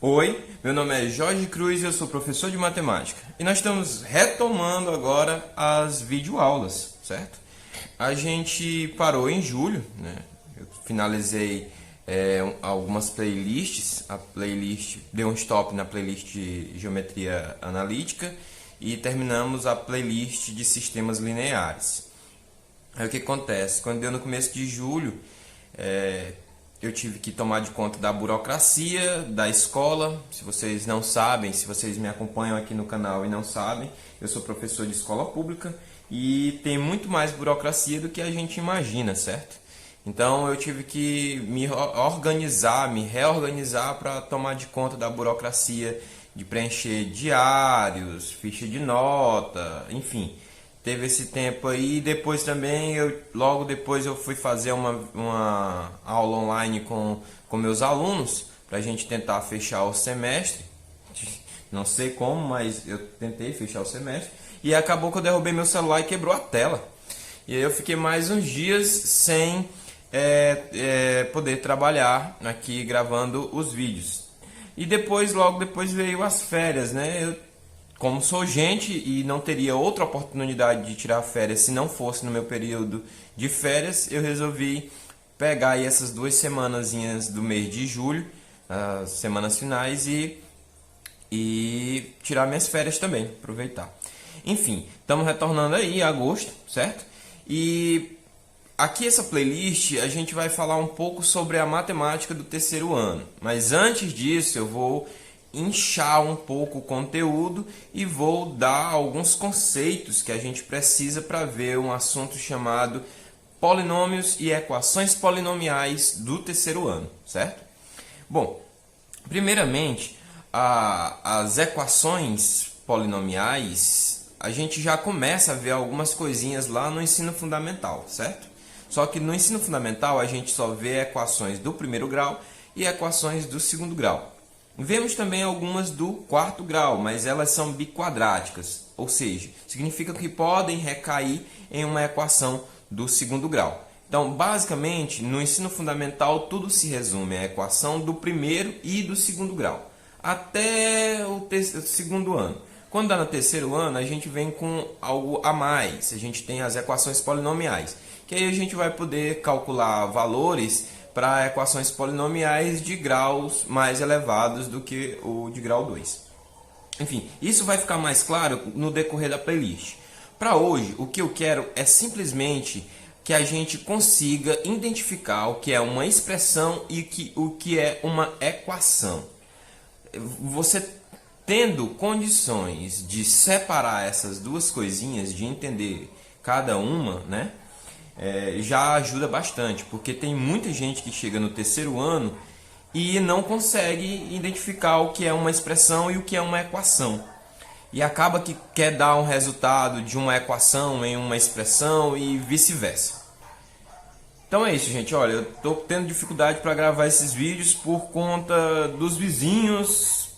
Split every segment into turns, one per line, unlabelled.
Oi, meu nome é Jorge Cruz e eu sou professor de matemática. E nós estamos retomando agora as videoaulas, certo? A gente parou em julho, né? Eu finalizei algumas playlists. A playlist deu um stop na playlist de geometria analítica e terminamos a playlist de sistemas lineares. Aí o que acontece? Quando deu no começo de julho, eu tive que tomar de conta da burocracia da escola. Se vocês não sabem, se vocês me acompanham aqui no canal e não sabem, eu sou professor de escola pública e tem muito mais burocracia do que a gente imagina, certo? Então eu tive que me organizar, me reorganizar para tomar de conta da burocracia, de preencher diários, ficha de nota, enfim. Teve esse tempo aí, depois também, logo depois eu fui fazer uma aula online com meus alunos, para a gente tentar fechar o semestre. Não sei como, mas eu tentei fechar o semestre. E acabou que eu derrubei meu celular e quebrou a tela. E aí eu fiquei mais uns dias sem poder trabalhar aqui gravando os vídeos. E depois, logo depois veio as férias, né? Como sou gente e não teria outra oportunidade de tirar férias se não fosse no meu período de férias, eu resolvi pegar aí essas 2 semanazinhas do mês de julho, as semanas finais, e tirar minhas férias também, aproveitar. Enfim, estamos retornando aí em agosto, certo? E aqui essa playlist a gente vai falar um pouco sobre a matemática do terceiro ano. Mas antes disso eu vou inchar um pouco o conteúdo e vou dar alguns conceitos que a gente precisa para ver um assunto chamado polinômios e equações polinomiais do terceiro ano, certo? Bom, primeiramente, as equações polinomiais, a gente já começa a ver algumas coisinhas lá no ensino fundamental, certo? Só que no ensino fundamental a gente só vê equações do primeiro grau e equações do segundo grau. Vemos também algumas do quarto grau, mas elas são biquadráticas, ou seja, significa que podem recair em uma equação do segundo grau. Então, basicamente, no ensino fundamental, tudo se resume à equação do primeiro e do segundo grau, até o segundo ano. Quando dá no terceiro ano, a gente vem com algo a mais, a gente tem as equações polinomiais, que aí a gente vai poder calcular valores para equações polinomiais de graus mais elevados do que o de grau 2. Enfim, isso vai ficar mais claro no decorrer da playlist. Para hoje, o que eu quero é simplesmente que a gente consiga identificar o que é uma expressão e o que é uma equação. Você tendo condições de separar essas duas coisinhas, de entender cada uma, né? Já ajuda bastante, porque tem muita gente que chega no terceiro ano e não consegue identificar o que é uma expressão e o que é uma equação. E acaba que quer dar um resultado de uma equação em uma expressão e vice-versa. Então é isso, gente. Olha, eu estou tendo dificuldade para gravar esses vídeos por conta dos vizinhos,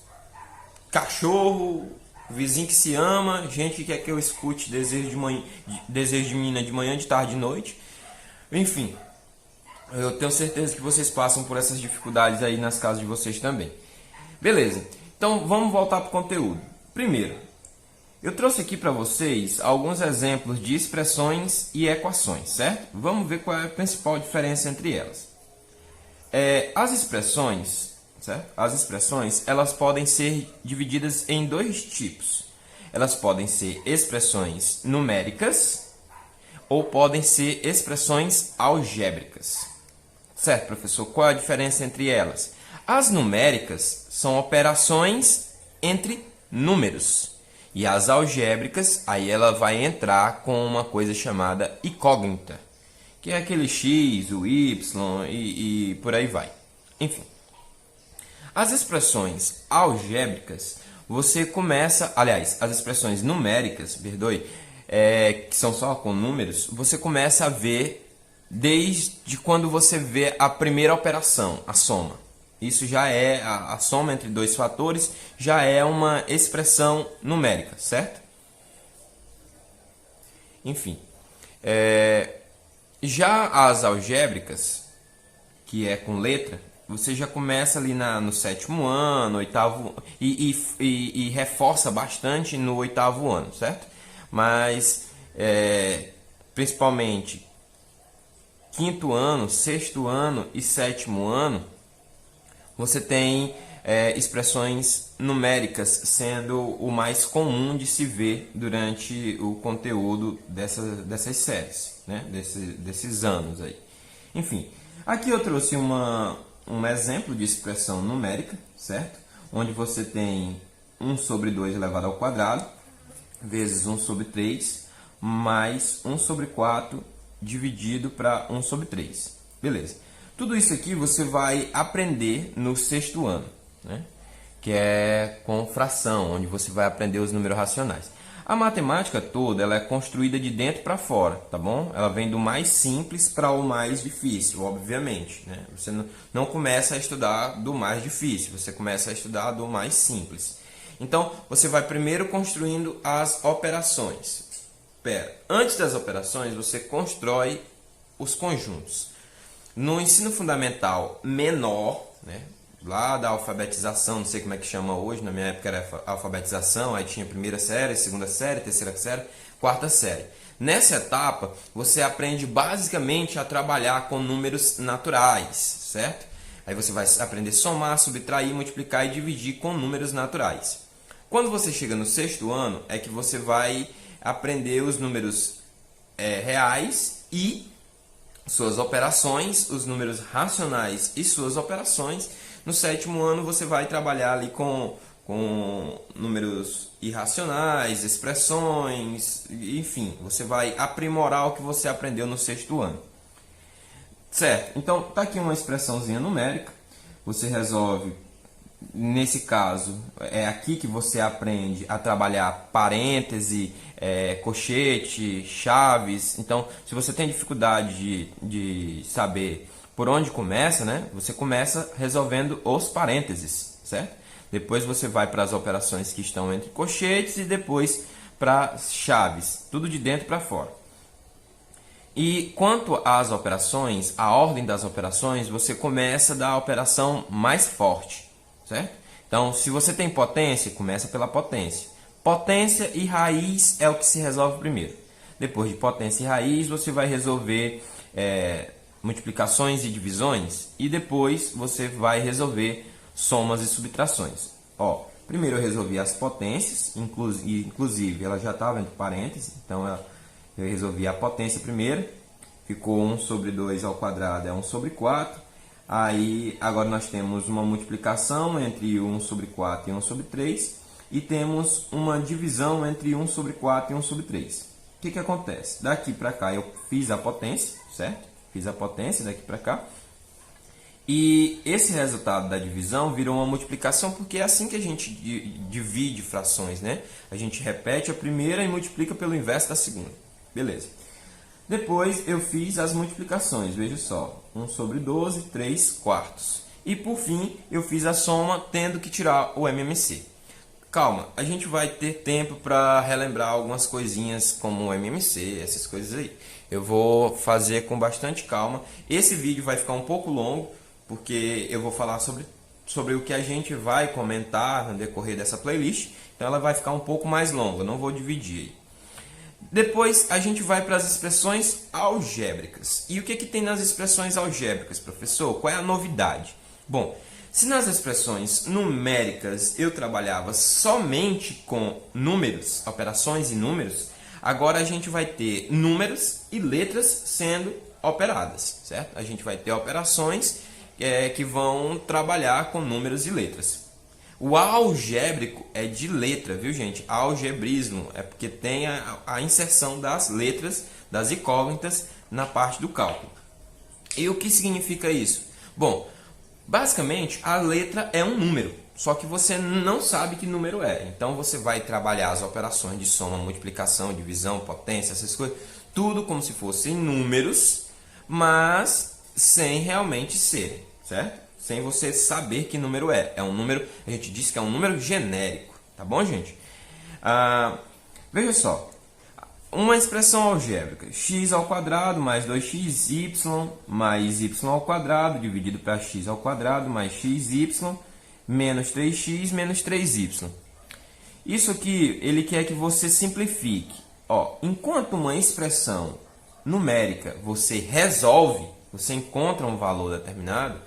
cachorro, vizinho que se ama, gente que quer que eu escute desejo de menina de manhã, de tarde, de noite. Enfim, eu tenho certeza que vocês passam por essas dificuldades aí nas casas de vocês também. Beleza, então vamos voltar para o conteúdo. Primeiro, eu trouxe aqui para vocês alguns exemplos de expressões e equações, certo? Vamos ver qual é a principal diferença entre elas. As expressões, certo? As expressões, elas podem ser divididas em dois tipos. Elas podem ser expressões numéricas ou podem ser expressões algébricas. Certo, professor? Qual a diferença entre elas? As numéricas são operações entre números. E as algébricas, aí ela vai entrar com uma coisa chamada incógnita, que é aquele x, o y e por aí vai. Enfim. As expressões algébricas, você começa... Aliás, as expressões numéricas, perdoe, que são só com números, você começa a ver desde quando você vê a primeira operação, a soma. Isso já é a soma entre dois fatores, já é uma expressão numérica, certo? Enfim, já as algébricas, que é com letra, você já começa ali no sétimo ano, oitavo, e reforça bastante no oitavo ano, certo? Mas, principalmente, quinto ano, sexto ano e sétimo ano, você tem expressões numéricas sendo o mais comum de se ver durante o conteúdo dessas séries, né? desses anos aí. Enfim, aqui eu trouxe um exemplo de expressão numérica, certo? Onde você tem 1 sobre 2 elevado ao quadrado, vezes 1 sobre 3, mais 1 sobre 4 dividido para 1 sobre 3. Beleza. Tudo isso aqui você vai aprender no sexto ano, né? Que é com fração, onde você vai aprender os números racionais. A matemática toda ela é construída de dentro para fora, tá bom? Ela vem do mais simples para o mais difícil, obviamente, né? Você não começa a estudar do mais difícil, você começa a estudar do mais simples. Então, você vai primeiro construindo as operações. Antes das operações, você constrói os conjuntos. No ensino fundamental menor, né? Lá da alfabetização, não sei como é que chama hoje, na minha época era alfabetização, aí tinha primeira série, segunda série, terceira série, quarta série. Nessa etapa, você aprende basicamente a trabalhar com números naturais, certo? Aí você vai aprender a somar, subtrair, multiplicar e dividir com números naturais. Quando você chega no sexto ano, é que você vai aprender os números reais e suas operações, os números racionais e suas operações. No sétimo ano você vai trabalhar ali com números irracionais, expressões, enfim, você vai aprimorar o que você aprendeu no sexto ano. Certo? Então, tá aqui uma expressãozinha numérica, você resolve, nesse caso, é aqui que você aprende a trabalhar parêntese, colchete, chaves. Então, se você tem dificuldade de saber por onde começa, né? Você começa resolvendo os parênteses, certo? Depois você vai para as operações que estão entre colchetes e depois para chaves, tudo de dentro para fora. E quanto às operações, a ordem das operações, você começa da operação mais forte, certo? Então, se você tem potência, começa pela potência. Potência e raiz é o que se resolve primeiro. Depois de potência e raiz, você vai resolver multiplicações e divisões, e depois você vai resolver somas e subtrações. Ó, primeiro eu resolvi as potências, inclusive ela já estava entre parênteses, então eu resolvi a potência primeiro, ficou 1 sobre 2 ao quadrado é 1 sobre 4. Aí agora nós temos uma multiplicação entre 1 sobre 4 e 1 sobre 3, e temos uma divisão entre 1 sobre 4 e 1 sobre 3. O que acontece? Daqui para cá eu fiz a potência, certo? Fiz a potência daqui para cá. E esse resultado da divisão virou uma multiplicação, porque é assim que a gente divide frações, né? A gente repete a primeira e multiplica pelo inverso da segunda. Beleza. Depois eu fiz as multiplicações, veja só. 1 sobre 12, 3 quartos. E por fim eu fiz a soma tendo que tirar o MMC. Calma, a gente vai ter tempo para relembrar algumas coisinhas como o MMC, essas coisas aí. Eu vou fazer com bastante calma. Esse vídeo vai ficar um pouco longo, porque eu vou falar sobre o que a gente vai comentar no decorrer dessa playlist. Então ela vai ficar um pouco mais longa, eu não vou dividir. Depois a gente vai para as expressões algébricas. E o que tem nas expressões algébricas, professor? Qual é a novidade? Bom, se nas expressões numéricas eu trabalhava somente com números, operações e números, agora a gente vai ter números e letras sendo operadas, certo? A gente vai ter operações que vão trabalhar com números e letras. O algébrico é de letra, viu, gente? Algebrismo é porque tem a inserção das letras, das incógnitas na parte do cálculo. E o que significa isso? Bom, basicamente a letra é um número, só que você não sabe que número é. Então você vai trabalhar as operações de soma, multiplicação, divisão, potência, essas coisas, tudo como se fossem números, mas sem realmente ser, certo? Sem você saber que número é. É um número, a gente disse que é um número genérico, tá bom, gente? Veja só, uma expressão algébrica, x ao quadrado mais 2xy mais y ao quadrado dividido para x ao quadrado mais xy menos 3x menos 3y. Isso aqui ele quer que você simplifique. Ó, enquanto uma expressão numérica você resolve, você encontra um valor determinado,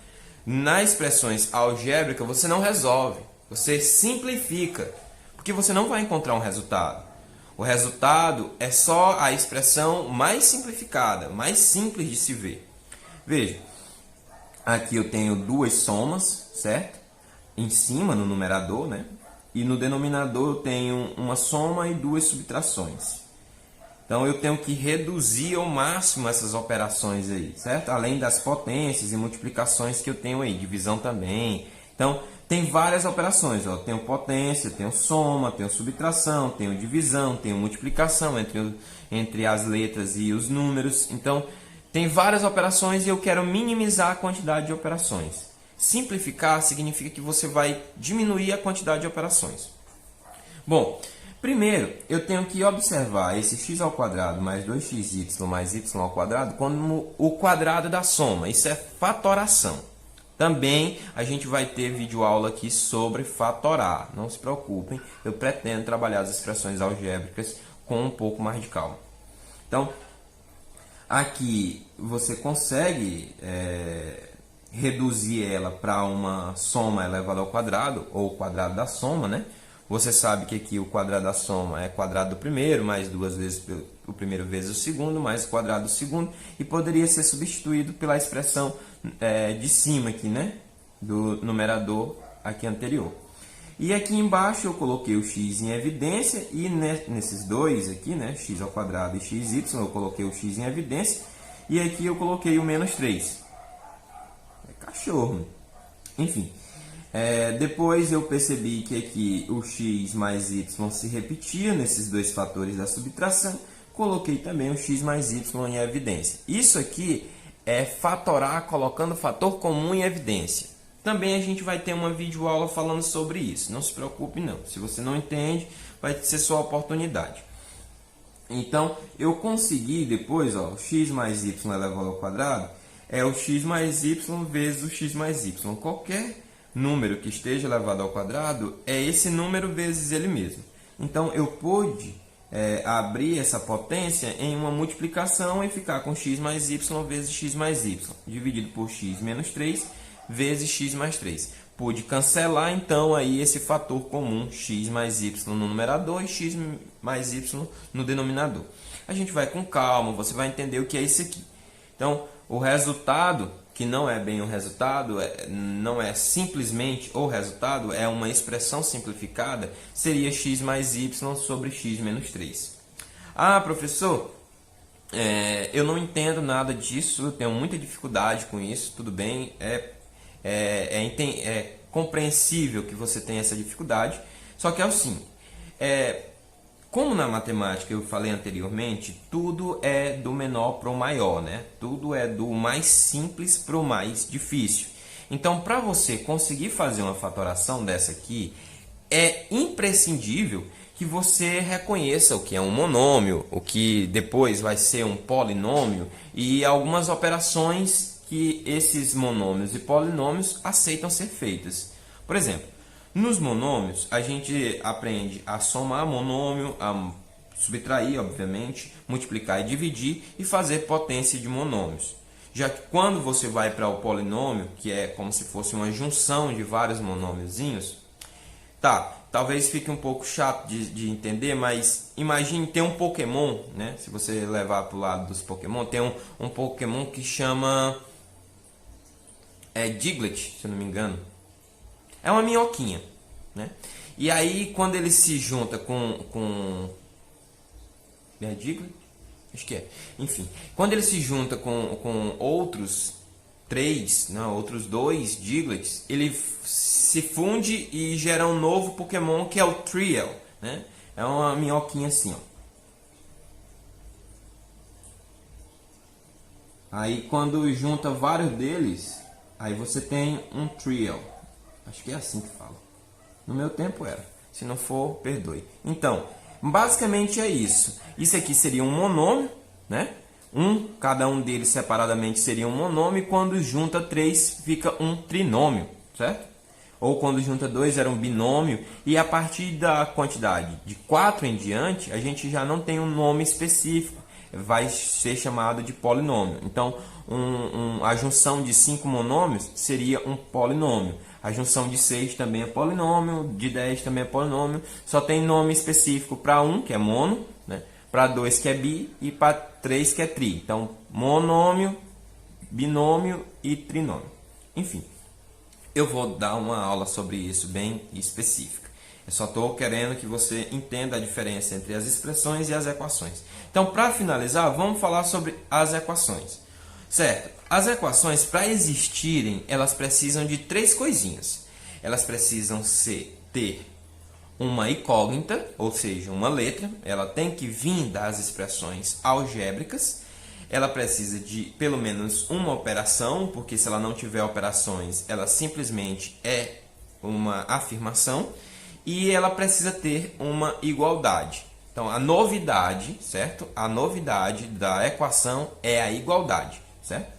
nas expressões algébricas você não resolve, você simplifica, porque você não vai encontrar um resultado. O resultado é só a expressão mais simplificada, mais simples de se ver. Veja, aqui eu tenho duas somas, certo? Em cima, no numerador, né? E no denominador eu tenho uma soma e duas subtrações. Então eu tenho que reduzir ao máximo essas operações aí, certo? Além das potências e multiplicações que eu tenho aí, divisão também. Então tem várias operações, ó. Tenho potência, tenho soma, tenho subtração, tenho divisão, tenho multiplicação entre as letras e os números. Então tem várias operações e eu quero minimizar a quantidade de operações. Simplificar significa que você vai diminuir a quantidade de operações. Bom, primeiro eu tenho que observar esse x ao quadrado mais 2xy mais y ao quadrado como o quadrado da soma. Isso é fatoração. Também a gente vai ter videoaula aqui sobre fatorar. Não se preocupem, eu pretendo trabalhar as expressões algébricas com um pouco mais de calma. Então, aqui você consegue reduzir ela para uma soma elevada ao quadrado, ou o quadrado da soma, né? Você sabe que aqui o quadrado da soma é quadrado do primeiro, mais duas vezes o primeiro vezes o segundo, mais o quadrado do segundo, e poderia ser substituído pela expressão de cima aqui, né? Do numerador aqui anterior. E aqui embaixo eu coloquei o x em evidência, e nesses dois aqui, né? X ao quadrado e xy, eu coloquei o x em evidência, e aqui eu coloquei o menos 3. Cachorro. Enfim, depois eu percebi que aqui o x mais y se repetia nesses dois fatores da subtração. Coloquei também o x mais y em evidência. Isso aqui é fatorar colocando fator comum em evidência. Também a gente vai ter uma videoaula falando sobre isso. Não se preocupe não. Se você não entende, vai ser sua oportunidade. Então, eu consegui depois, ó, o x mais y elevado ao quadrado é o x mais y vezes o x mais y. Qualquer número que esteja elevado ao quadrado é esse número vezes ele mesmo. Então, eu pude abrir essa potência em uma multiplicação e ficar com x mais y vezes x mais y, dividido por x menos 3 vezes x mais 3. Pude cancelar, então, aí esse fator comum, x mais y no numerador e x mais y no denominador. A gente vai com calma, você vai entender o que é isso aqui. Então, o resultado, que não é bem o resultado, não é simplesmente o resultado, é uma expressão simplificada, seria x mais y sobre x menos 3. Ah, professor, eu não entendo nada disso, eu tenho muita dificuldade com isso, tudo bem, é compreensível que você tenha essa dificuldade, só que é assim, como na matemática eu falei anteriormente, tudo é do menor para o maior, né? Tudo é do mais simples para o mais difícil. Então, para você conseguir fazer uma fatoração dessa aqui, é imprescindível que você reconheça o que é um monômio, o que depois vai ser um polinômio e algumas operações que esses monômios e polinômios aceitam ser feitas. Por exemplo, nos monômios, a gente aprende a somar monômio, a subtrair, obviamente, multiplicar e dividir e fazer potência de monômios. Já que quando você vai para o polinômio, que é como se fosse uma junção de vários monômiozinhos, talvez fique um pouco chato de entender, mas imagine ter um Pokémon, né? Se você levar para o lado dos Pokémon, tem um Pokémon que chama Diglett, se eu não me engano. É uma minhoquinha, né? E aí, quando ele se junta com Diglett? Acho que é. Enfim, quando ele se junta com outros 3, não, outros 2 Diglets, ele se funde e gera um novo Pokémon que é o Triel, né? É uma minhoquinha assim, ó. Aí, quando junta vários deles, aí você tem um Triel. Acho que é assim que fala. No meu tempo era. Se não for, perdoe. Então, Basicamente é isso. Isso aqui seria um monômio, né? Cada um deles separadamente seria um monômio, e quando junta 3 fica um trinômio, certo? Ou quando junta 2 era um binômio, e a partir da quantidade de 4 em diante, a gente já não tem um nome específico, vai ser chamado de polinômio. Então, a junção de 5 monômios seria um polinômio. A junção de 6 também é polinômio, de 10 também é polinômio, só tem nome específico para 1, que é mono, né? Para 2, que é bi, e para 3, que é tri. Então, monômio, binômio e trinômio. Enfim, eu vou dar uma aula sobre isso bem específica. Eu só estou querendo que você entenda a diferença entre as expressões e as equações. Então, para finalizar, vamos falar sobre as equações. Certo? As equações, para existirem, elas precisam de 3 coisinhas. Elas precisam ter uma incógnita, ou seja, uma letra. Ela tem que vir das expressões algébricas. Ela precisa de pelo menos uma operação, porque se ela não tiver operações, ela simplesmente é uma afirmação. E ela precisa ter uma igualdade. Então, a novidade, certo? A novidade da equação é a igualdade, certo?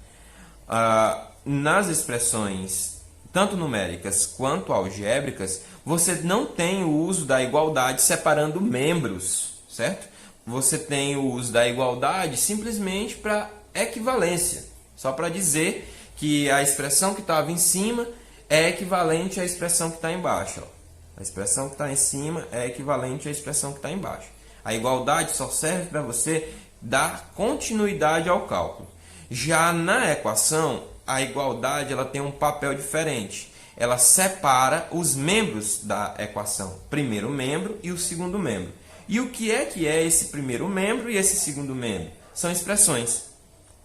Nas expressões tanto numéricas quanto algébricas, você não tem o uso da igualdade separando membros, certo? Você tem o uso da igualdade simplesmente para equivalência, só para dizer que a expressão que estava em cima é equivalente à expressão que está embaixo. Ó. A expressão que está em cima é equivalente à expressão que está embaixo. A igualdade só serve para você dar continuidade ao cálculo. Já na equação, a igualdade ela tem um papel diferente. Ela separa os membros da equação, primeiro membro e o segundo membro. E o que é esse primeiro membro e esse segundo membro? São expressões,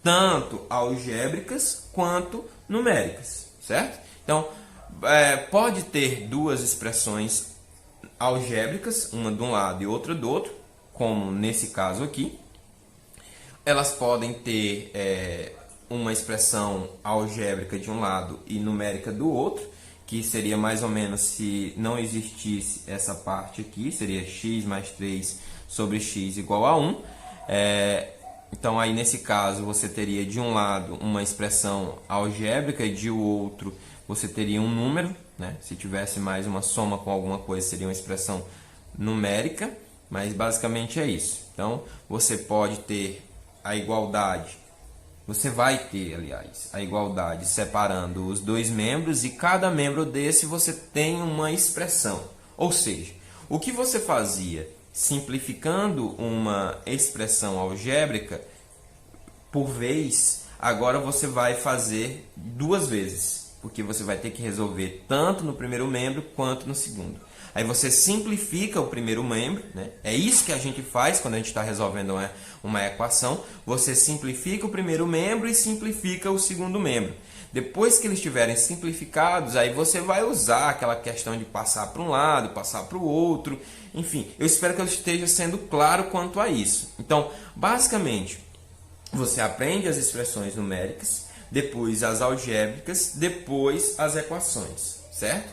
tanto algébricas quanto numéricas, certo? Então, pode ter duas expressões algébricas, uma de um lado e outra do outro, como nesse caso aqui. Elas podem ter uma expressão algébrica de um lado e numérica do outro, que seria mais ou menos se não existisse essa parte aqui, seria x mais 3 sobre x igual a 1. Então, aí nesse caso, você teria de um lado uma expressão algébrica e de outro você teria um número, né? Se tivesse mais uma soma com alguma coisa, seria uma expressão numérica, mas basicamente é isso. Então, você pode ter a igualdade, você vai ter, aliás, a igualdade separando os dois membros, e cada membro desse você tem uma expressão. Ou seja, o que você fazia simplificando uma expressão algébrica por vez, agora você vai fazer 2 vezes, porque você vai ter que resolver tanto no primeiro membro quanto no segundo. Aí você simplifica o primeiro membro, né? É isso que a gente faz quando a gente está resolvendo uma equação. Você simplifica o primeiro membro e simplifica o segundo membro. Depois que eles estiverem simplificados, aí você vai usar aquela questão de passar para um lado, passar para o outro. Enfim, eu espero que eu esteja sendo claro quanto a isso. Então, basicamente, você aprende as expressões numéricas, depois as algébricas, depois as equações, certo?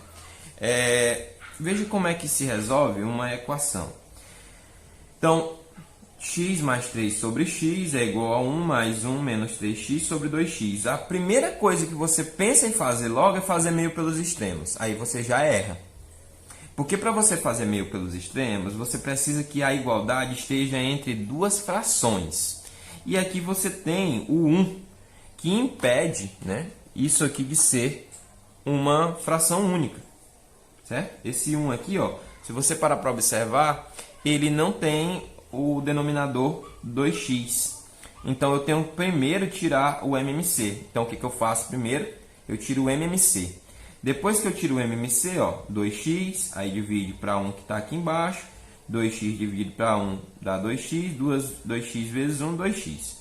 Veja como é que se resolve uma equação. Então, x mais 3 sobre x é igual a 1 mais 1 menos 3x sobre 2x. A primeira coisa que você pensa em fazer logo é fazer meio pelos extremos. Aí você já erra. Porque para você fazer meio pelos extremos, você precisa que a igualdade esteja entre duas frações. E aqui você tem o 1, que impede, né, isso aqui de ser uma fração única. Certo? Esse 1 aqui, ó, se você parar para observar, ele não tem o denominador 2x. Então, eu tenho que primeiro tirar o MMC. Então, o que eu faço primeiro? Eu tiro o MMC. Depois que eu tiro o MMC, ó, 2x, aí divide para 1 que está aqui embaixo. 2x dividido para 1 dá 2x. 2x vezes 1, 2x.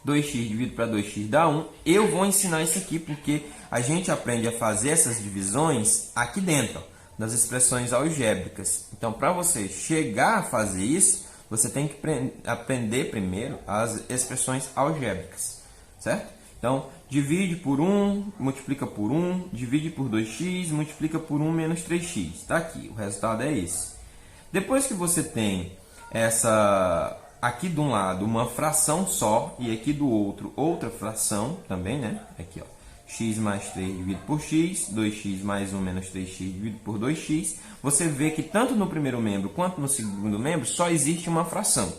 2x dividido para 2x dá 1. Eu vou ensinar isso aqui porque a gente aprende a fazer essas divisões aqui dentro, ó, das expressões algébricas. Então, para você chegar a fazer isso, você tem que aprender primeiro as expressões algébricas, certo? Então, divide por 1, multiplica por 1, divide por 2x, multiplica por 1 menos 3x. Está aqui, o resultado é esse. Depois que você tem essa aqui de um lado uma fração só e aqui do outro outra fração também, né? Aqui, ó, x mais 3 dividido por x, 2x mais 1 menos 3x dividido por 2x. Você vê que tanto no primeiro membro quanto no segundo membro só existe uma fração.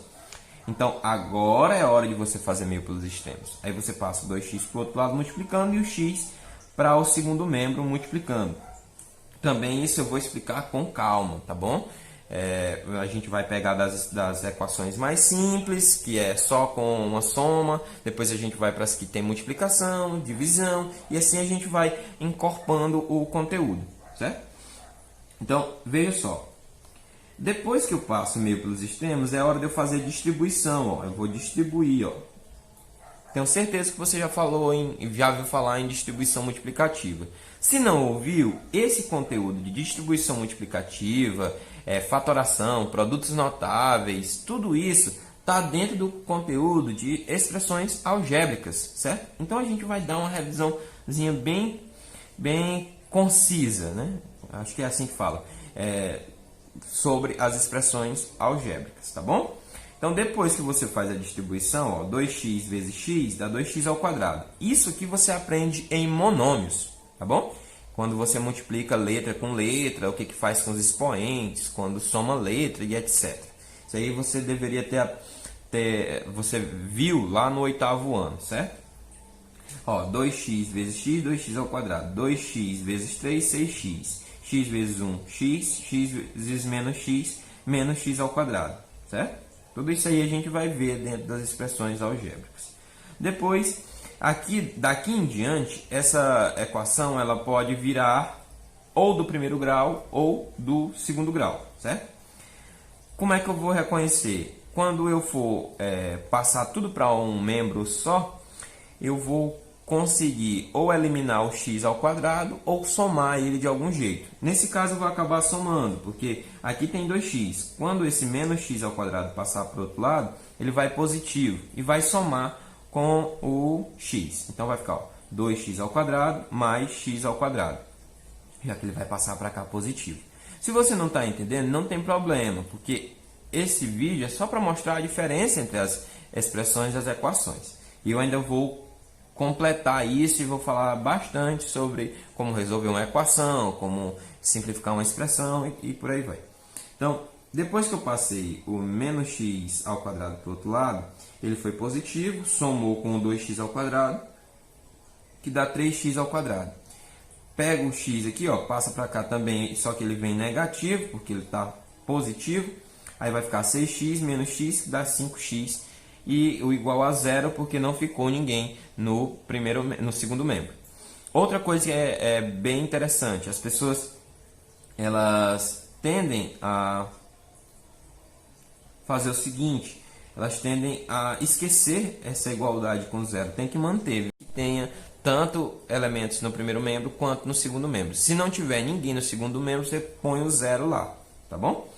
Então, agora é hora de você fazer meio pelos extremos. Aí você passa 2x para o outro lado multiplicando e o x para o segundo membro multiplicando. Também isso eu vou explicar com calma, tá bom? A gente vai pegar das equações mais simples, que é só com uma soma, depois a gente vai para as que tem multiplicação, divisão, e assim a gente vai encorpando o conteúdo, certo? Então, veja só. Depois que eu passo meio pelos extremos, é hora de eu fazer distribuição, ó. Eu vou distribuir, ó. Tenho certeza que você já ouviu falar em distribuição multiplicativa. Se não ouviu, esse conteúdo de distribuição multiplicativa, fatoração, produtos notáveis, tudo isso está dentro do conteúdo de expressões algébricas, certo? Então a gente vai dar uma revisãozinha bem concisa, né? Acho que é assim que fala, sobre as expressões algébricas, tá bom? Então, depois que você faz a distribuição, ó, 2x vezes x dá 2x ao quadrado. Isso aqui você aprende em monômios, tá bom? Quando você multiplica letra com letra, o que faz com os expoentes, quando soma letra e etc. Isso aí você deveria você viu lá no 8º ano, certo? Ó, 2x vezes x, 2x ao quadrado. 2x vezes 3, 6x. X vezes 1, x. X vezes menos x ao quadrado, certo? Tudo isso aí a gente vai ver dentro das expressões algébricas. Depois, daqui em diante, essa equação ela pode virar ou do primeiro grau ou do segundo grau, certo? Como é que eu vou reconhecer? Quando eu for passar tudo para um membro só, eu vou conseguir ou eliminar o x ao quadrado ou somar ele de algum jeito. Nesse caso eu vou acabar somando, porque aqui tem 2x. Quando esse menos x ao quadrado passar para o outro lado, ele vai positivo e vai somar com o x. Então vai ficar, ó, 2x ao quadrado mais x ao quadrado, já que ele vai passar para cá positivo. Se você não está entendendo, não tem problema, porque esse vídeo é só para mostrar a diferença entre as expressões e as equações. E eu ainda vou completar isso e vou falar bastante sobre como resolver uma equação, como simplificar uma expressão e por aí vai. Então, depois que eu passei o menos x ao quadrado para o outro lado, ele foi positivo, somou com o 2x ao quadrado, que dá 3x ao quadrado. Pega o x aqui, ó, passa para cá também, só que ele vem negativo, porque ele está positivo. Aí vai ficar 6x menos x, que dá 5x. E o igual a zero, porque não ficou ninguém no segundo membro. Outra coisa que é bem interessante, as pessoas elas tendem a fazer o seguinte, elas tendem a esquecer essa igualdade com zero. Tem que manter, que tenha tanto elementos no primeiro membro quanto no segundo membro. Se não tiver ninguém no segundo membro, você põe o zero lá, tá bom?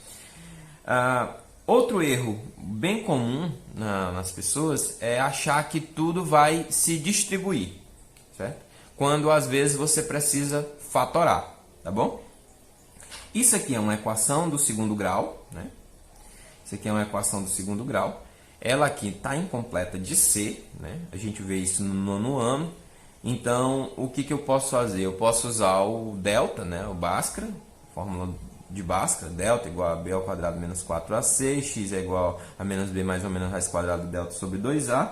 Outro erro bem comum nas pessoas é achar que tudo vai se distribuir, certo? Quando às vezes você precisa fatorar, tá bom? Isso aqui é uma equação do segundo grau, né? Isso aqui é uma equação do segundo grau. Ela aqui está incompleta de C, né? A gente vê isso no 9º ano. Então, o que eu posso fazer? Eu posso usar o delta, né? O Bhaskara, fórmula de Bhaskara, delta igual a b ao quadrado menos 4ac, x é igual a menos b mais ou menos raiz quadrada de delta sobre 2a,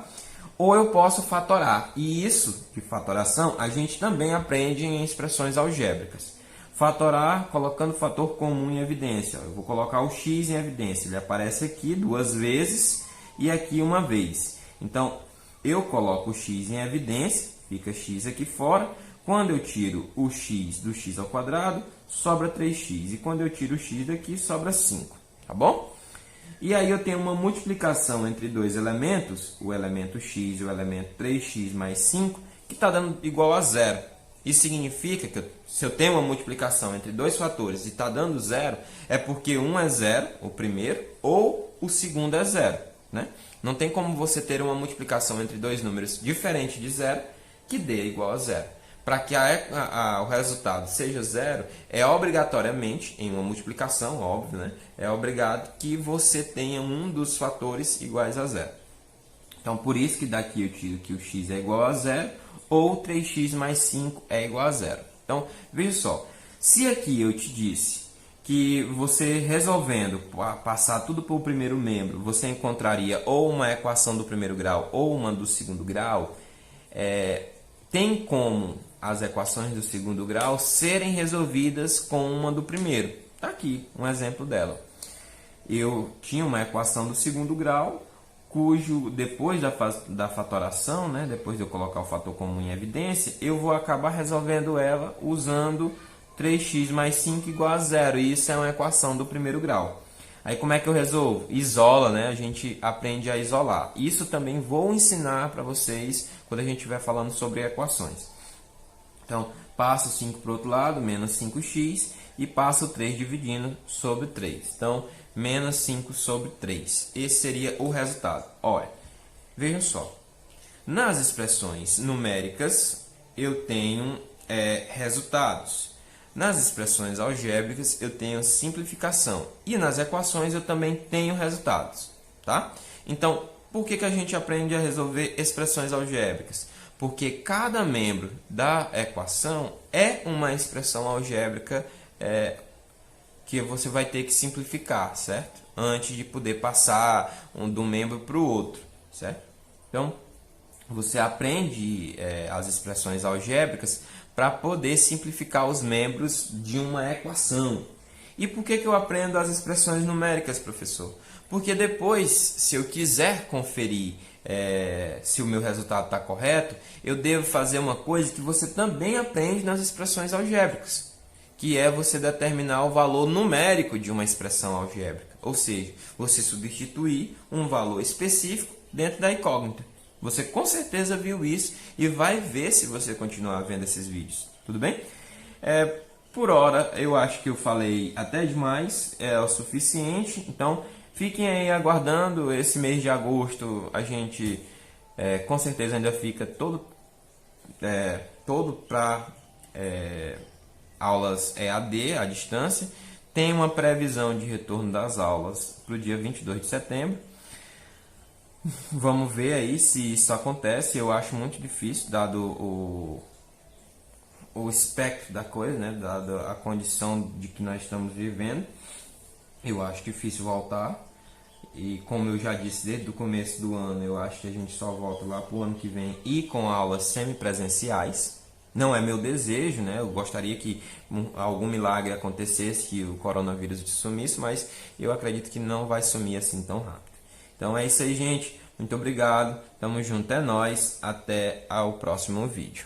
ou eu posso fatorar. E isso, de fatoração, a gente também aprende em expressões algébricas. Fatorar colocando fator comum em evidência. Eu vou colocar o x em evidência, ele aparece aqui 2 vezes e aqui uma vez. Então, eu coloco o x em evidência, fica x aqui fora. Quando eu tiro o x do x ao quadrado, sobra 3x. E quando eu tiro o x daqui, sobra 5. Tá bom? E aí eu tenho uma multiplicação entre dois elementos, o elemento x e o elemento 3x mais 5, que está dando igual a zero. Isso significa que se eu tenho uma multiplicação entre dois fatores e está dando zero, é porque um é zero, o primeiro, ou o segundo é zero, né? Não tem como você ter uma multiplicação entre dois números diferentes de zero que dê igual a zero. para que o resultado seja zero, é obrigatoriamente, em uma multiplicação, óbvio, né? É obrigado que você tenha um dos fatores iguais a zero. Então, por isso que daqui eu tiro que o x é igual a zero, ou 3x mais 5 é igual a zero. Então, veja só, se aqui eu te disse que você resolvendo passar tudo para o primeiro membro, você encontraria ou uma equação do primeiro grau ou uma do segundo grau, tem como as equações do segundo grau serem resolvidas com uma do primeiro. Está aqui um exemplo dela. Eu tinha uma equação do segundo grau, cujo depois da fatoração, né, depois de eu colocar o fator comum em evidência, eu vou acabar resolvendo ela usando 3x mais 5 igual a zero. E isso é uma equação do primeiro grau. Aí como é que eu resolvo? Isola, né? A gente aprende a isolar. Isso também vou ensinar para vocês quando a gente estiver falando sobre equações. Então, passo 5 para o outro lado, menos 5x, e passo 3 dividindo sobre 3. Então, menos 5 sobre 3. Esse seria o resultado. Olha, vejam só. Nas expressões numéricas, eu tenho resultados. Nas expressões algébricas, eu tenho simplificação. E nas equações, eu também tenho resultados. Tá? Então, por que a gente aprende a resolver expressões algébricas? Porque cada membro da equação é uma expressão algébrica que você vai ter que simplificar, certo? Antes de poder passar de um membro para o outro, certo? Então, você aprende as expressões algébricas para poder simplificar os membros de uma equação. E por que eu aprendo as expressões numéricas, professor? Porque depois, se eu quiser conferir se o meu resultado está correto, eu devo fazer uma coisa que você também aprende nas expressões algébricas, que é você determinar o valor numérico de uma expressão algébrica. Ou seja, você substituir um valor específico dentro da incógnita. Você com certeza viu isso e vai ver se você continuar vendo esses vídeos. Tudo bem? Por hora, eu acho que eu falei até demais, é o suficiente. Então, fiquem aí aguardando. Esse mês de agosto, a gente com certeza ainda fica todo para aulas EAD, à distância. Tem uma previsão de retorno das aulas para o dia 22 de setembro. Vamos ver aí se isso acontece. Eu acho muito difícil, dado o espectro da coisa, né? Dado a condição de que nós estamos vivendo. Eu acho difícil voltar. E como eu já disse desde o começo do ano, eu acho que a gente só volta lá para o ano que vem e com aulas semipresenciais. Não é meu desejo, né? Eu gostaria que algum milagre acontecesse, que o coronavírus sumisse, mas eu acredito que não vai sumir assim tão rápido. Então é isso aí, gente. Muito obrigado. Tamo junto, é nóis. Até ao próximo vídeo.